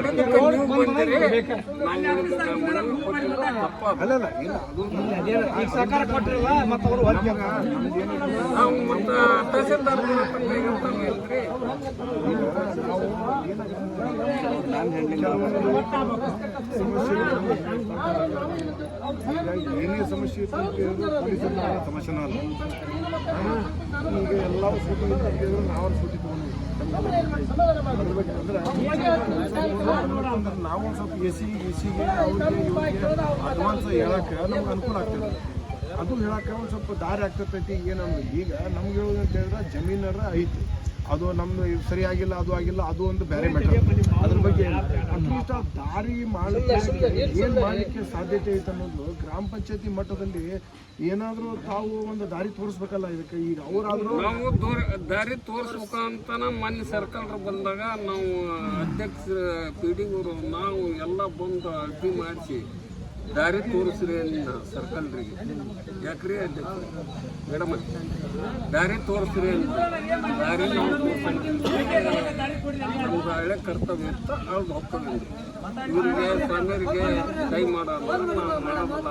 ನೀವು ಬಂದಿರಿ ಅಲ್ಲಲ್ಲ ಇಲ್ಲ ಅದು ಸರ್ಕಾರ ಕೊಟ್ಟಿರಲ್ಲ ಮತ್ತು ಅವರು ನಾವು ಮತ್ತು ತಹಸೀಲ್ದಾರ್ ಏನೇ ಸಮಸ್ಯೆ ಸಮಸ್ಯೆನ ಅಲ್ಲ ಈಗ ಎಲ್ಲರೂ ಸೂಟಿ ಕೇಳಿದ್ರು ನಾವು ಸೂಟಿ ತಗೊಂಡು ಅದ್ರ ಬಗ್ಗೆ ಅಂದ್ರೆ ನಾವು ಒಂದು ಸ್ವಲ್ಪ ಎಸಿಗೆ ಅವ್ರಿಗೆ ಇವ್ರಿಗೆ ಅಡ್ವಾನ್ಸ್ ಹೇಳಕ್ಕೆ ನಮ್ಗೆ ಅನುಕೂಲ ಆಗ್ತದೆ ಅದು ಹೇಳಕ್ಕೆ ಒಂದು ಸ್ವಲ್ಪ ದಾರಿ ಆಗ್ತೈತಿ ಏನಂದ್ರೆ ಈಗ ನಮ್ಗೆ ಹೇಳೋದು ಅಂತ ಹೇಳಿದ್ರೆ ಜಮೀನರ ಐತಿ ಅದು ನಮ್ದು ಸರಿಯಾಗಿಲ್ಲ ಅದು ಆಗಿಲ್ಲ ಅದು ಒಂದು ಬೇರೆ ಮ್ಯಾಟರ್ ಅದ್ರ ಬಗ್ಗೆ ಅಟ್ಲೀಸ್ಟ್ ಆ ದಾರಿ ಮಾಡಲಿಕ್ಕೆ ಏನು ಮಾಡಲಿಕ್ಕೆ ಸಾಧ್ಯತೆ ಐತೆ ಅನ್ನೋದು ಗ್ರಾಮ ಪಂಚಾಯತಿ ಮಟ್ಟದಲ್ಲಿ ಏನಾದರೂ ತಾವು ಒಂದು ದಾರಿ ತೋರಿಸ್ಬೇಕಲ್ಲ ಇದಕ್ಕೆ ಈಗ ಅವರಾದರೂ ನಾವು ದಾರಿ ತೋರಿಸ್ಬೇಕಂತ ಮೊನ್ನೆ ಸರ್ಕಾರ ಬಂದಾಗ ನಾವು ಅಧ್ಯಕ್ಷ ಪೀಡಿಗರು ನಾವು ಎಲ್ಲ ಬಂದು ಅರ್ಜಿ ಮಾಡಿಸಿ ದಾರಿ ತೋರಿಸ್ರಿ ಅಂದ ಸರ್ಕಲ್ರಿಗೆ ಯಾಕ್ರಿ ಅಧ್ಯಕ್ಷ ಮೇಡಮ್ ದಾರಿ ತೋರಿಸ್ರಿ ಅಂತ ದಾರಿ ನಾವು ನಮ್ದು ಹಳೆ ಕರ್ತವ್ಯ ಇತ್ತು ಅವ್ರು ಹೋಗ್ತದೆ ಇವರಿಗೆ ಸ್ವಾಮಿಯರಿಗೆ ಕೈ ಮಾಡೋಲ್ಲ ನಾವು ಮಾಡೋದಿಲ್ಲ